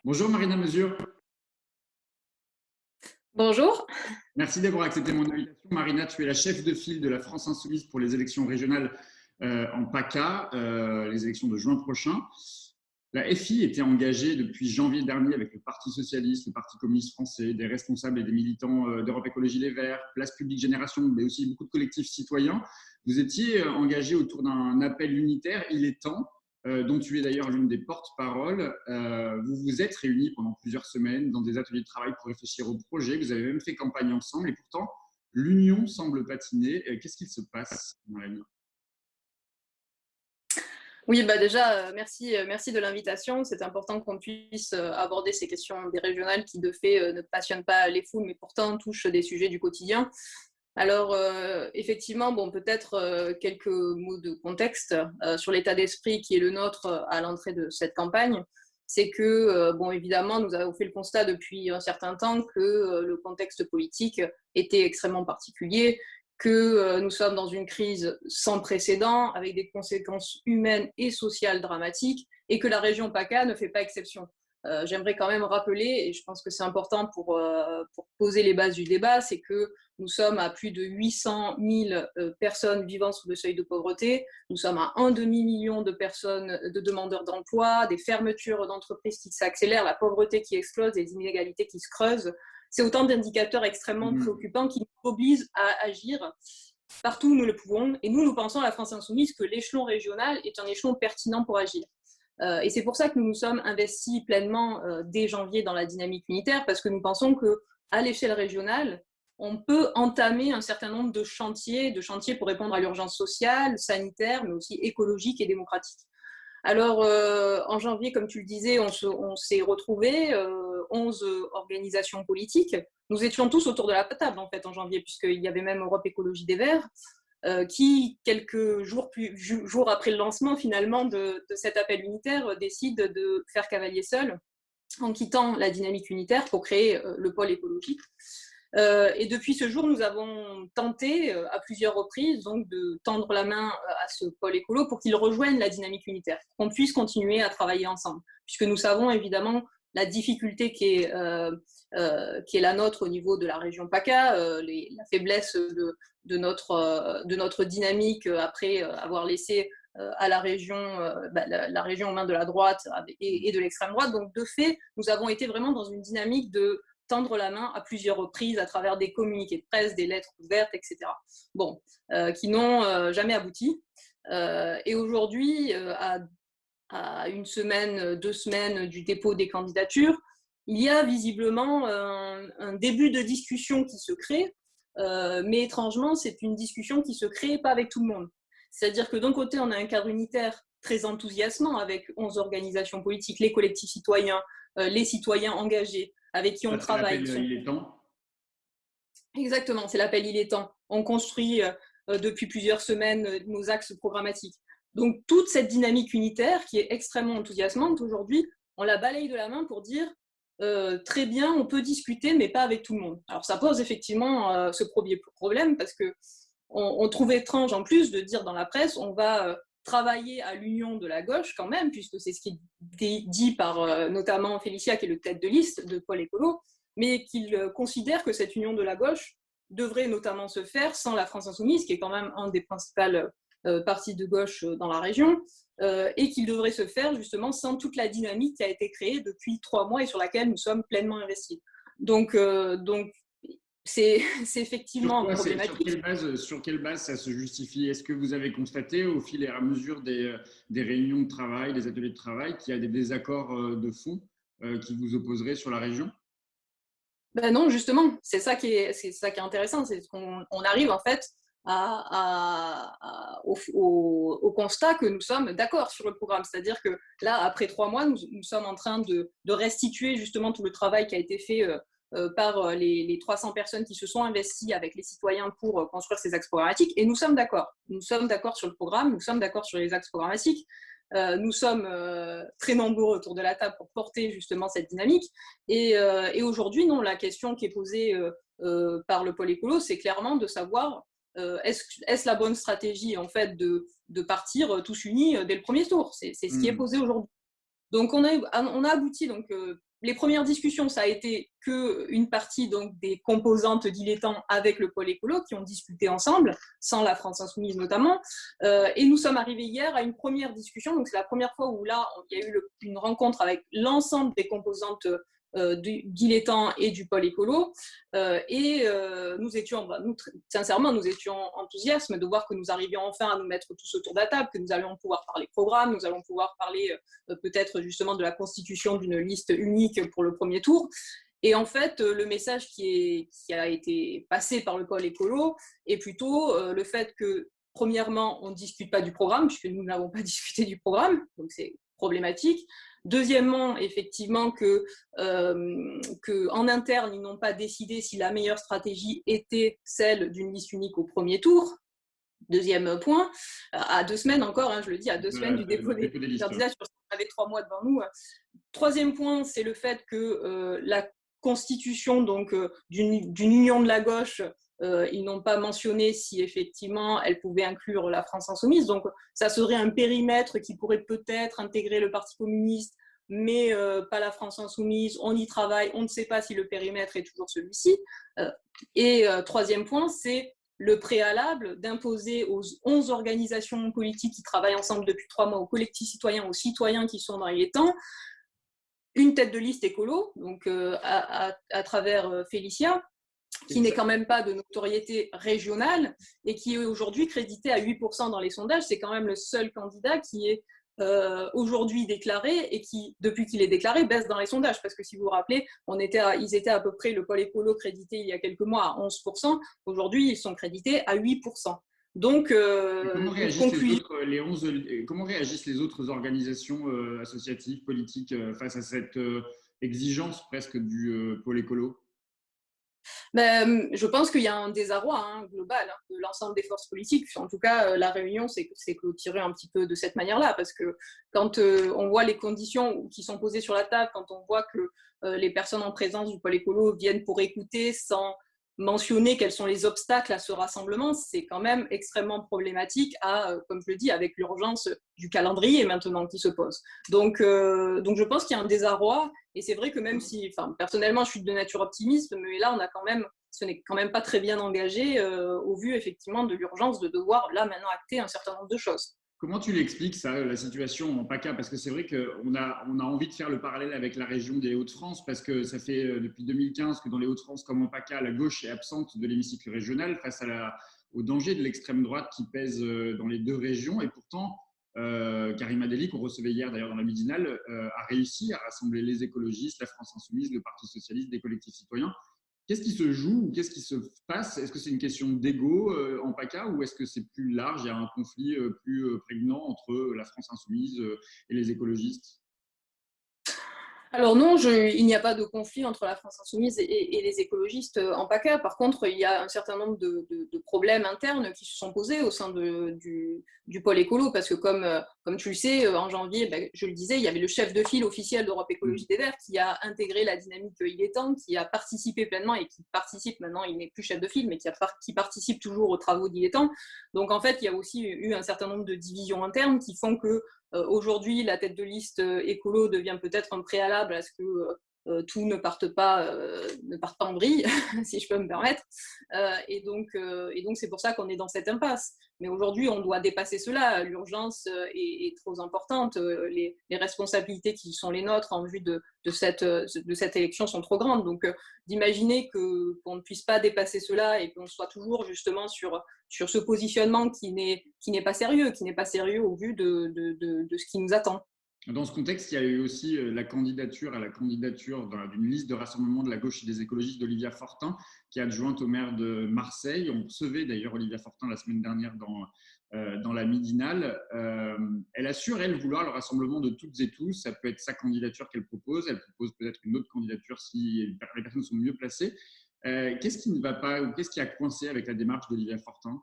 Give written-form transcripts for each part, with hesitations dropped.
Bonjour Marina Mesure, Bonjour. merci d'avoir accepté mon invitation. Marina, tu es la chef de file de la France Insoumise pour les élections régionales en PACA, les élections de juin prochain. La FI était engagée depuis janvier dernier avec le Parti socialiste, le Parti communiste français, des responsables et des militants d'Europe Écologie Les Verts, Place Publique Génération, mais aussi beaucoup de collectifs citoyens. Vous étiez engagé autour d'un appel unitaire, il est temps, dont tu es d'ailleurs l'une des porte-paroles. Vous vous êtes réunis pendant plusieurs semaines dans des ateliers de travail pour réfléchir au projet. Vous avez même fait campagne ensemble et pourtant, l'union semble patiner. Qu'est-ce qu'il se passe, Marina? Oui, bah déjà, merci de l'invitation. C'est important qu'on puisse aborder ces questions des régionales qui, de fait, ne passionnent pas les foules, mais pourtant touchent des sujets du quotidien. Alors, effectivement, bon, peut-être quelques mots de contexte sur l'état d'esprit qui est le nôtre à l'entrée de cette campagne. C'est que, bon, évidemment, nous avons fait le constat depuis un certain temps que le contexte politique était extrêmement particulier, que nous sommes dans une crise sans précédent, avec des conséquences humaines et sociales dramatiques, et que la région PACA ne fait pas exception. J'aimerais quand même rappeler, et je pense que c'est important pour poser les bases du débat, c'est que nous sommes à plus de 800 000 personnes vivant sous le seuil de pauvreté. Nous sommes à un demi-million de personnes, de demandeurs d'emploi, des fermetures d'entreprises qui s'accélèrent, la pauvreté qui explose, les inégalités qui se creusent. C'est autant d'indicateurs extrêmement préoccupants qui nous obligent à agir partout où nous le pouvons. Et nous pensons à la France Insoumise que l'échelon régional est un échelon pertinent pour agir. Et c'est pour ça que nous nous sommes investis pleinement dès janvier dans la dynamique unitaire, parce que nous pensons qu'à l'échelle régionale, on peut entamer un certain nombre de chantiers pour répondre à l'urgence sociale, sanitaire, mais aussi écologique et démocratique. Alors, en janvier, comme tu le disais, on s'est retrouvés, 11 organisations politiques. Nous étions tous autour de la table, en fait, en janvier, puisqu'il y avait même Europe Écologie des Verts, qui, quelques jours après le lancement, finalement, de cet appel unitaire, décide de faire cavalier seul, en quittant la dynamique unitaire pour créer le pôle écologique. Et depuis ce jour, nous avons tenté à plusieurs reprises donc, de tendre la main à ce pôle écolo pour qu'il rejoigne la dynamique unitaire, qu'on puisse continuer à travailler ensemble. Puisque nous savons évidemment la difficulté qui est la nôtre au niveau de la région PACA, la faiblesse de notre dynamique après avoir laissé à la région, la région aux mains de la droite et de l'extrême droite. Donc, de fait, nous avons été vraiment dans une dynamique de tendre la main à plusieurs reprises à travers des communiqués de presse, des lettres ouvertes, etc. Bon, qui n'ont jamais abouti. Et aujourd'hui, à une semaine, 2 semaines du dépôt des candidatures, il y a visiblement un début de discussion qui se crée, mais étrangement, c'est une discussion qui se crée pas avec tout le monde. C'est-à-dire que d'un côté, on a un cadre unitaire très enthousiasmant avec 11 organisations politiques, les collectifs citoyens, les citoyens engagés, avec qui on Ça, c'est l'appel, travaille. il est temps. Exactement, c'est l'appel il est temps. On construit depuis plusieurs semaines nos axes programmatiques. Donc toute cette dynamique unitaire qui est extrêmement enthousiasmante aujourd'hui, on la balaye de la main pour dire très bien, on peut discuter, mais pas avec tout le monde. Alors ça pose effectivement ce premier problème parce que on trouve étrange en plus de dire dans la presse on va travailler à l'union de la gauche quand même, puisque c'est ce qui est dit par notamment Félicia, qui est le tête de liste de Pôle Écolo, mais qu'il considère que cette union de la gauche devrait notamment se faire sans la France Insoumise, qui est quand même un des principaux partis de gauche dans la région, et qu'il devrait se faire justement sans toute la dynamique qui a été créée depuis 3 mois et sur laquelle nous sommes pleinement investis. Donc c'est Sur effectivement quoi, problématique. sur quelle base ça se justifie? Est-ce que vous avez constaté au fil et à mesure des réunions de travail, des ateliers de travail, qu'il y a des désaccords de fond qui vous opposeraient sur la région? Ben non, justement, c'est ça qui est intéressant, c'est qu'on arrive en fait au constat que nous sommes d'accord sur le programme. C'est-à-dire que là, après 3 mois, nous sommes en train de restituer justement tout le travail qui a été fait par les 300 personnes qui se sont investies avec les citoyens pour construire ces axes programmatiques. Et nous sommes d'accord. Nous sommes d'accord sur le programme, nous sommes d'accord sur les axes programmatiques. Nous sommes très nombreux autour de la table pour porter justement cette dynamique. Et aujourd'hui, non, la question qui est posée par le pôle écolo, c'est clairement de savoir est-ce la bonne stratégie en fait de partir tous unis dès le premier tour. C'est ce qui est posé aujourd'hui. Donc on a abouti donc les premières discussions, ça a été qu'une partie donc, des composantes dilettantes avec le pôle écolo qui ont discuté ensemble, sans la France Insoumise notamment. Et nous sommes arrivés hier à une première discussion. Donc c'est la première fois où là, il y a eu une rencontre avec l'ensemble des composantes du dilettant et du pôle écolo. Nous étions, sincèrement, nous étions enthousiastes de voir que nous arrivions enfin à nous mettre tous autour de la table, que nous allions pouvoir parler programme, nous allons pouvoir parler peut-être justement de la constitution d'une liste unique pour le premier tour. Et en fait, le message qui a été passé par le pôle écolo est plutôt le fait que, premièrement, on ne discute pas du programme, puisque nous n'avons pas discuté du programme, donc c'est problématique. Deuxièmement, effectivement, qu'en interne, ils n'ont pas décidé si la meilleure stratégie était celle d'une liste unique au premier tour. Deuxième point, à 2 semaines encore, je le dis, à 2 semaines du dépôt des candidatures, on avait 3 mois devant nous. Troisième point, c'est le fait que la constitution donc d'une union de la gauche, ils n'ont pas mentionné si effectivement elle pouvait inclure la France Insoumise. Donc ça serait un périmètre qui pourrait peut-être intégrer le Parti communiste, mais pas la France Insoumise. On y travaille, on ne sait pas si le périmètre est toujours celui-ci. Troisième point, c'est le préalable d'imposer aux 11 organisations politiques qui travaillent ensemble depuis 3 mois, aux collectifs citoyens, aux citoyens qui sont dans les temps, une tête de liste écolo, donc à travers Félicia, qui n'est quand même pas de notoriété régionale et qui est aujourd'hui crédité à 8% dans les sondages. C'est quand même le seul candidat qui est aujourd'hui déclaré et qui, depuis qu'il est déclaré, baisse dans les sondages. Parce que si vous vous rappelez, ils étaient à peu près, le pôle écolo crédité il y a quelques mois à 11%. Aujourd'hui, ils sont crédités à 8%. Donc, comment réagissent les autres organisations associatives, politiques face à cette exigence presque du pôle écolo? Je pense qu'il y a un désarroi global de l'ensemble des forces politiques. En tout cas, la réunion s'est clôturée un petit peu de cette manière-là, parce que quand on voit les conditions qui sont posées sur la table, quand on voit que les personnes en présence du pôle écolo viennent pour écouter sans mentionner quels sont les obstacles à ce rassemblement, c'est quand même extrêmement problématique comme je le dis, avec l'urgence du calendrier maintenant qui se pose. Donc je pense qu'il y a un désarroi, et c'est vrai que même si, personnellement, je suis de nature optimiste, mais là, ce n'est quand même pas très bien engagé au vu effectivement de l'urgence de devoir là maintenant acter un certain nombre de choses. Comment tu l'expliques, ça, la situation en PACA? Parce que c'est vrai qu'on a envie de faire le parallèle avec la région des Hauts-de-France, parce que ça fait depuis 2015 que dans les Hauts-de-France, comme en PACA, la gauche est absente de l'hémicycle régional face au danger de l'extrême droite qui pèse dans les 2 régions. Et pourtant, Karima Delli, qu'on recevait hier d'ailleurs dans la midinale, a réussi à rassembler les écologistes, la France Insoumise, le Parti Socialiste, des collectifs citoyens. Qu'est-ce qui se joue ou qu'est-ce qui se passe? Est-ce que c'est une question d'ego en PACA, ou est-ce que c'est plus large, il y a un conflit plus prégnant entre la France Insoumise et les écologistes? Alors non, il n'y a pas de conflit entre la France Insoumise et les écologistes en PACA. Par contre, il y a un certain nombre de problèmes internes qui se sont posés au sein du pôle écolo, parce que comme tu le sais, en janvier, je le disais, il y avait le chef de file officiel d'Europe Écologie des Verts qui a intégré la dynamique Il est temps, qui a participé pleinement et qui participe maintenant, il n'est plus chef de file, mais qui participe toujours aux travaux d'Il est temps. Donc en fait, il y a aussi eu un certain nombre de divisions internes qui font que aujourd'hui, la tête de liste écolo devient peut-être un préalable à ce que tout ne parte pas en vrille, si je peux me permettre. Et donc, c'est pour ça qu'on est dans cette impasse. Mais aujourd'hui, on doit dépasser cela. L'urgence est trop importante. Les responsabilités qui sont les nôtres en vue de cette élection sont trop grandes. Donc, d'imaginer qu'on ne puisse pas dépasser cela et qu'on soit toujours justement sur ce positionnement qui n'est pas sérieux, au vu de ce qui nous attend. Dans ce contexte, il y a eu aussi la candidature d'une liste de rassemblement de la gauche et des écologistes d'Olivia Fortin, qui est adjointe au maire de Marseille. On recevait d'ailleurs Olivia Fortin la semaine dernière dans la midinale. Elle assure, elle, vouloir le rassemblement de toutes et tous. Ça peut être sa candidature qu'elle propose. Elle propose peut-être une autre candidature si les personnes sont mieux placées. Qu'est-ce qui ne va pas ou qu'est-ce qui a coincé avec la démarche d'Olivia Fortin?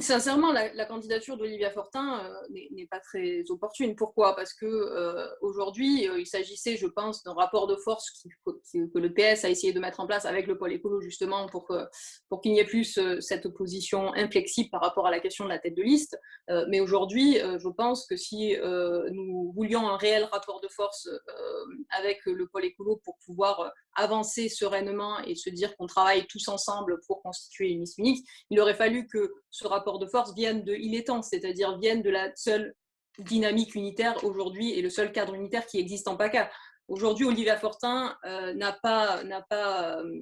Sincèrement, la candidature d'Olivia Fortin n'est pas très opportune. Pourquoi? Parce que aujourd'hui, il s'agissait, je pense, d'un rapport de force que le PS a essayé de mettre en place avec le pôle écolo, justement, pour qu'il n'y ait plus cette opposition inflexible par rapport à la question de la tête de liste. Mais aujourd'hui, je pense que si nous voulions un réel rapport de force avec le pôle écolo pour pouvoir avancer sereinement et se dire qu'on travaille tous ensemble pour constituer une liste unique, il aurait fallu que ce rapport de force vienne de Il est temps, c'est-à-dire vienne de la seule dynamique unitaire aujourd'hui et le seul cadre unitaire qui existe en PACA. Aujourd'hui, Olivia Fortin n'a pas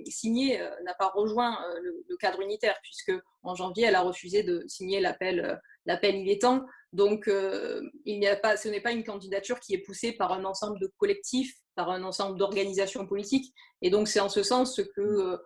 signé, n'a pas rejoint le cadre unitaire, puisque en janvier, elle a refusé de signer l'appel Il est temps. Donc, ce n'est pas une candidature qui est poussée par un ensemble de collectifs, par un ensemble d'organisations politiques. Et donc, c'est en ce sens que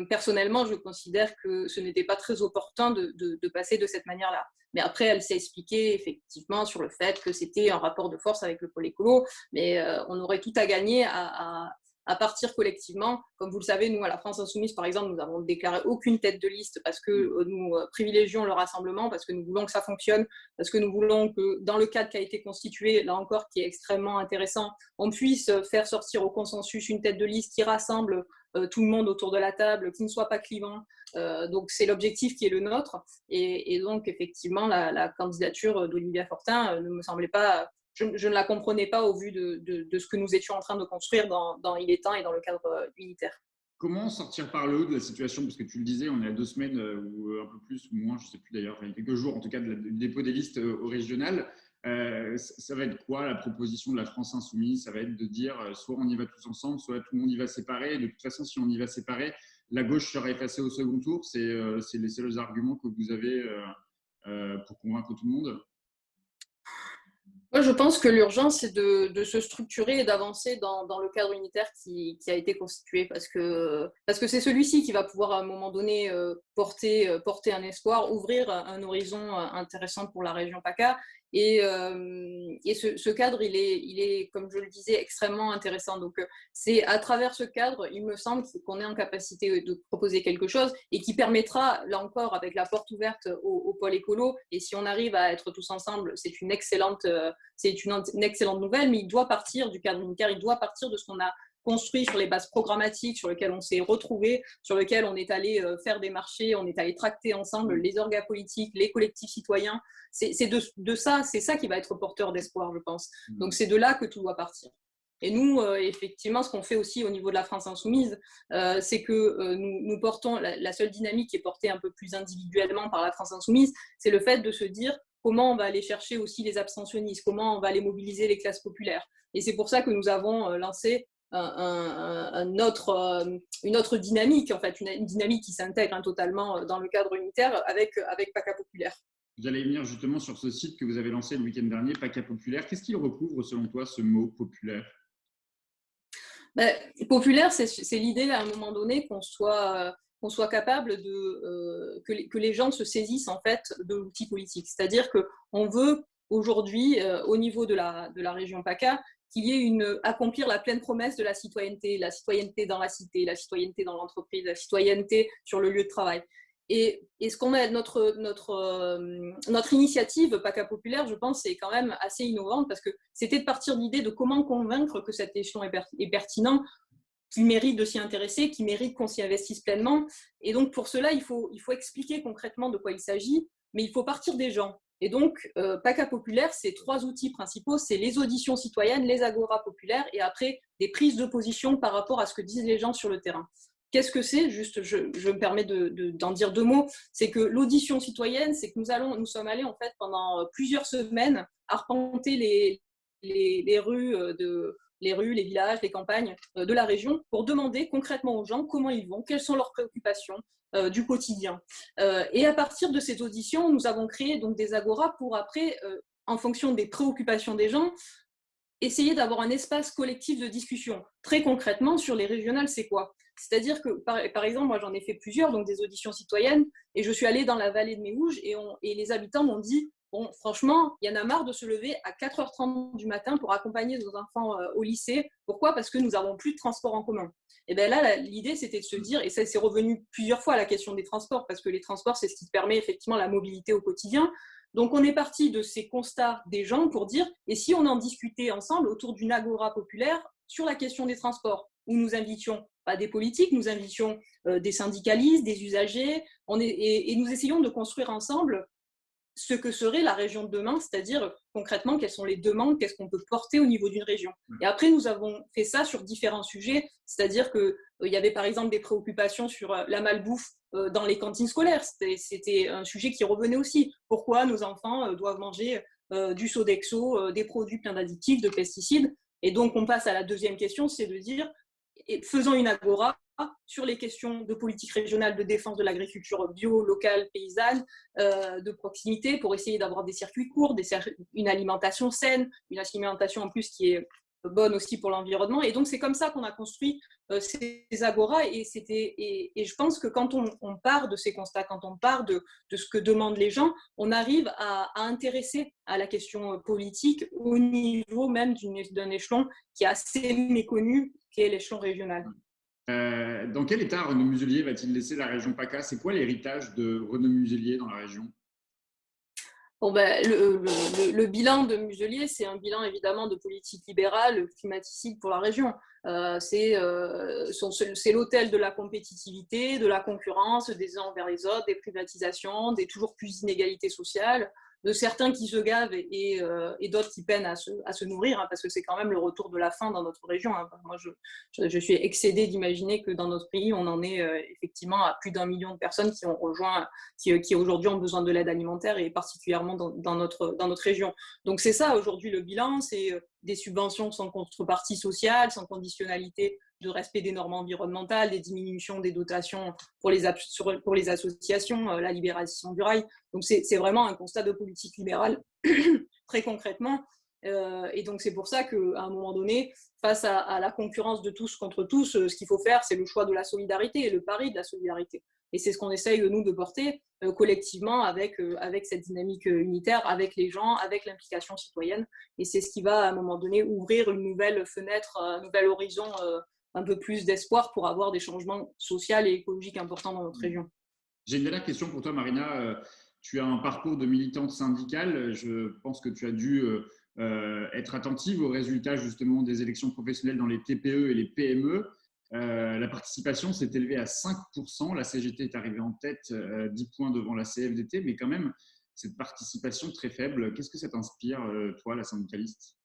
personnellement, je considère que ce n'était pas très opportun de passer de cette manière-là. Mais après, elle s'est expliquée effectivement sur le fait que c'était un rapport de force avec le pôle écolo, mais on aurait tout à gagner à partir collectivement. Comme vous le savez, nous, à la France Insoumise, par exemple, nous n'avons déclaré aucune tête de liste parce que nous privilégions le rassemblement, parce que nous voulons que ça fonctionne, parce que nous voulons que, dans le cadre qui a été constitué, là encore, qui est extrêmement intéressant, on puisse faire sortir au consensus une tête de liste qui rassemble tout le monde autour de la table, qui ne soit pas clivant. Donc, c'est l'objectif qui est le nôtre. Et donc, effectivement, la candidature d'Olivia Fortin ne me semblait pas... Je ne la comprenais pas au vu de ce que nous étions en train de construire dans Il est temps et dans le cadre unitaire. Comment sortir par le haut de la situation? Parce que tu le disais, on est à 2 semaines ou un peu plus ou moins, je ne sais plus d'ailleurs, il y a quelques jours en tout cas, du dépôt des listes au régional. Ça va être quoi la proposition de la France Insoumise? Ça va être de dire soit on y va tous ensemble, soit tout le monde y va séparé. De toute façon, si on y va séparé, la gauche sera effacée au second tour. C'est les seuls arguments que vous avez pour convaincre tout le monde? Moi, je pense que l'urgence, c'est de se structurer et d'avancer dans le cadre unitaire qui a été constitué, parce que c'est celui-ci qui va pouvoir, à un moment donné, porter un espoir, ouvrir un horizon intéressant pour la région PACA. Et ce cadre, il est, comme je le disais, extrêmement intéressant. Donc, c'est à travers ce cadre, il me semble, qu'on est en capacité de proposer quelque chose et qui permettra, là encore, avec la porte ouverte au pôle écolo. Et si on arrive à être tous ensemble, c'est une excellente nouvelle, mais il doit partir du cadre unitaire, il doit partir de ce qu'on a construit sur les bases programmatiques, sur lesquelles on s'est retrouvés, sur lesquelles on est allé faire des marchés, on est allé tracter ensemble les organes politiques, les collectifs citoyens. C'est de ça, c'est ça qui va être porteur d'espoir, je pense. Donc c'est de là que tout doit partir. Et nous, effectivement, ce qu'on fait aussi au niveau de la France Insoumise, c'est que nous portons, la seule dynamique qui est portée un peu plus individuellement par la France Insoumise, c'est le fait de se dire comment on va aller chercher aussi les abstentionnistes, comment on va aller mobiliser les classes populaires. Et c'est pour ça que nous avons lancé une autre dynamique, en fait, une dynamique qui s'intègre totalement dans le cadre unitaire avec PACA Populaire. Vous allez venir justement sur ce site que vous avez lancé le week-end dernier, PACA Populaire. Qu'est-ce qu'il recouvre selon toi, ce mot populaire? Populaire, c'est l'idée à un moment donné qu'on soit capable que les gens se saisissent en fait de l'outil politique. C'est-à-dire qu'on veut aujourd'hui, au niveau de la région PACA, qu'il y ait accomplir la pleine promesse de la citoyenneté dans la cité, la citoyenneté dans l'entreprise, la citoyenneté sur le lieu de travail. Et ce qu'on a, notre initiative PACA Populaire, je pense, c'est quand même assez innovante parce que c'était de partir de l'idée de comment convaincre que cet échelon est pertinent, qu'il mérite de s'y intéresser, qu'il mérite qu'on s'y investisse pleinement. Et donc, pour cela, il faut expliquer concrètement de quoi il s'agit, mais il faut partir des gens. Et donc, PACA Populaire, c'est 3 outils principaux, c'est les auditions citoyennes, les agoras populaires et après des prises de position par rapport à ce que disent les gens sur le terrain. Qu'est-ce que c'est? Juste, je me permets d'en dire 2 mots. C'est que l'audition citoyenne, c'est que nous sommes allés en fait pendant plusieurs semaines arpenter les rues, les villages, les campagnes de la région pour demander concrètement aux gens comment ils vont, quelles sont leurs préoccupations du quotidien. Et à partir de ces auditions, nous avons créé donc des agoras pour après, en fonction des préoccupations des gens, essayer d'avoir un espace collectif de discussion. Très concrètement, sur les régionales, c'est quoi? C'est-à-dire que, par exemple, moi j'en ai fait plusieurs, donc des auditions citoyennes, et je suis allée dans la vallée de Méouge, et les habitants m'ont dit bon, franchement, il y en a marre de se lever à 4h30 du matin pour accompagner nos enfants au lycée. Pourquoi ? Parce que nous n'avons plus de transport en commun. Et bien là, l'idée, c'était de se dire, et ça c'est revenu plusieurs fois à la question des transports, parce que les transports, c'est ce qui permet effectivement la mobilité au quotidien. Donc on est parti de ces constats des gens pour dire, et si on en discutait ensemble autour d'une agora populaire sur la question des transports, où nous invitions pas des politiques, nous invitions des syndicalistes, des usagers, et nous essayons de construire ensemble ce que serait la région de demain, c'est-à-dire concrètement quelles sont les demandes, qu'est-ce qu'on peut porter au niveau d'une région. Et après, nous avons fait ça sur différents sujets, c'est-à-dire qu'il y avait par exemple des préoccupations sur la malbouffe dans les cantines scolaires. C'était un sujet qui revenait aussi. Pourquoi nos enfants doivent manger du Sodexo, des produits pleins d'additifs, de pesticides. Et donc, on passe à la deuxième question, c'est de dire, faisons une agora sur les questions de politique régionale, de défense de l'agriculture bio, locale, paysanne, de proximité, pour essayer d'avoir des circuits courts, une alimentation saine, une alimentation en plus qui est bonne aussi pour l'environnement. Et donc, c'est comme ça qu'on a construit ces agoras. Et je pense que quand on part de ces constats, quand on part de ce que demandent les gens, on arrive à intéresser à la question politique au niveau même d'un échelon qui est assez méconnu, qui est l'échelon régional. Dans quel état Renaud Muselier va-t-il laisser la région PACA? C'est quoi l'héritage de Renaud Muselier dans la région? Bon, ben, le bilan de Muselier, c'est un bilan évidemment de politique libérale, climaticide pour la région. C'est l'autel de la compétitivité, de la concurrence, des uns envers les autres, des privatisations, des toujours plus inégalités sociales, de certains qui se gavent et d'autres qui peinent à se nourrir, hein, parce que c'est quand même le retour de la faim dans notre région. Hein. Moi, je suis excédée d'imaginer que dans notre pays, on en est effectivement à plus d'1 million de personnes qui ont rejoint, qui aujourd'hui ont besoin de l'aide alimentaire, et particulièrement dans notre région. Donc c'est ça aujourd'hui le bilan, c'est des subventions sans contrepartie sociale, sans conditionnalité de respect des normes environnementales, des diminutions des dotations pour les associations, la libération du rail. Donc c'est vraiment un constat de politique libérale très concrètement. Et donc c'est pour ça qu'à un moment donné, face à la concurrence de tous contre tous, ce qu'il faut faire, c'est le choix de la solidarité, le pari de la solidarité. Et c'est ce qu'on essaye, nous, de porter collectivement avec cette dynamique unitaire, avec les gens, avec l'implication citoyenne. Et c'est ce qui va, à un moment donné, ouvrir une nouvelle fenêtre, un nouvel horizon, un peu plus d'espoir pour avoir des changements sociaux et écologiques importants dans notre région. J'ai une dernière question pour toi, Marina. Tu as un parcours de militante syndicale. Je pense que tu as dû être attentive aux résultats justement des élections professionnelles dans les TPE et les PME. La participation s'est élevée à 5%. La CGT est arrivée en tête, 10 points devant la CFDT, mais quand même, cette participation très faible, qu'est-ce que ça t'inspire, toi, la syndicaliste ?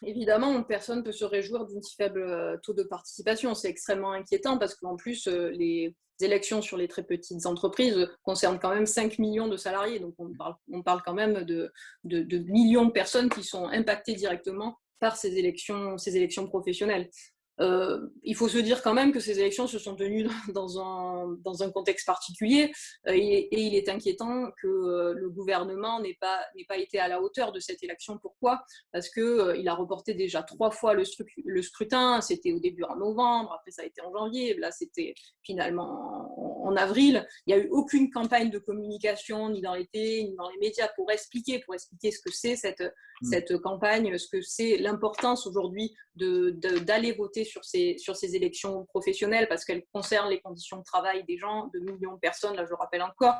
Évidemment, personne ne peut se réjouir d'un si faible taux de participation. C'est extrêmement inquiétant parce qu'en plus, les élections sur les très petites entreprises concernent quand même 5 millions de salariés. Donc, on parle quand même de millions de personnes qui sont impactées directement par ces élections professionnelles. Il faut se dire quand même que ces élections se sont tenues dans un contexte particulier et il est inquiétant que le gouvernement n'ait pas été à la hauteur de cette élection. Pourquoi ? Parce qu'il a reporté déjà 3 fois le scrutin. C'était au début en novembre, après ça a été en janvier, là c'était finalement en avril. Il n'y a eu aucune campagne de communication, ni dans les télés, ni dans les médias, pour expliquer ce que c'est cette campagne, ce que c'est l'importance aujourd'hui d'aller voter sur ces élections professionnelles parce qu'elles concernent les conditions de travail des gens, de millions de personnes, là je le rappelle encore.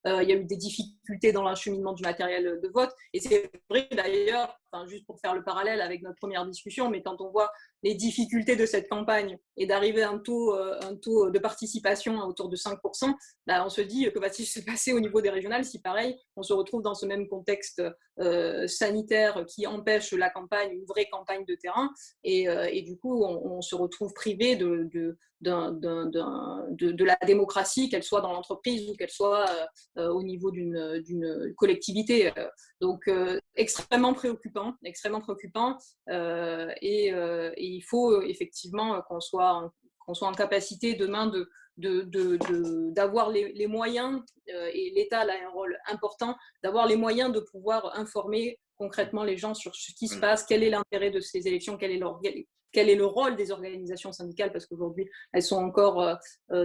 Il y a eu des difficultés dans l'acheminement du matériel de vote et c'est vrai d'ailleurs, juste pour faire le parallèle avec notre première discussion, mais quand on voit les difficultés de cette campagne et d'arriver à un taux de participation autour de 5%, on se dit que va-t-il se passer au niveau des régionales si pareil, on se retrouve dans ce même contexte sanitaire qui empêche la campagne, une vraie campagne de terrain et du coup on se retrouve privé de la démocratie, qu'elle soit dans l'entreprise ou qu'elle soit au niveau d'une collectivité. Donc extrêmement préoccupant et il faut effectivement qu'on soit en capacité demain d'avoir les moyens, et l'État a un rôle important, d'avoir les moyens de pouvoir informer concrètement les gens sur ce qui se passe, quel est l'intérêt de ces élections, quel est le rôle des organisations syndicales, parce qu'aujourd'hui, elles sont encore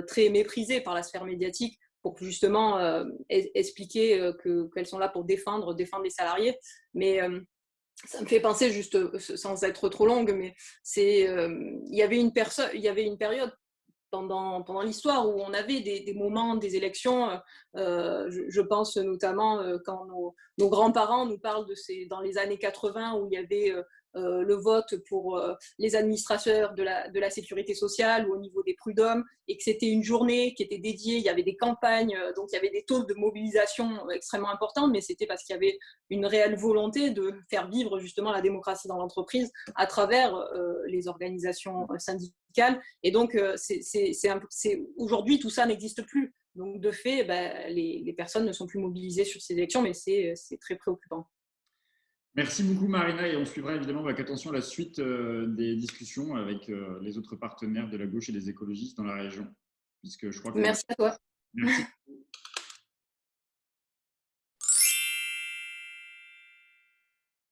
très méprisées par la sphère médiatique pour justement expliquer qu'elles sont là pour défendre les salariés. Mais ça me fait penser, juste sans être trop longue, mais il y avait une période pendant l'histoire où on avait des moments, des élections. Je pense notamment quand nos grands-parents nous parlent dans les années 80 où il y avait le vote pour les administrateurs de la sécurité sociale ou au niveau des prud'hommes, et que c'était une journée qui était dédiée, il y avait des campagnes, donc il y avait des taux de mobilisation extrêmement importants, mais c'était parce qu'il y avait une réelle volonté de faire vivre justement la démocratie dans l'entreprise à travers les organisations syndicales. Et donc, aujourd'hui, tout ça n'existe plus. Donc, de fait, les personnes ne sont plus mobilisées sur ces élections, mais c'est très préoccupant. Merci beaucoup Marina, et on suivra évidemment avec attention la suite des discussions avec les autres partenaires de la gauche et des écologistes dans la région, puisque je crois qu'on... Merci à toi. Merci.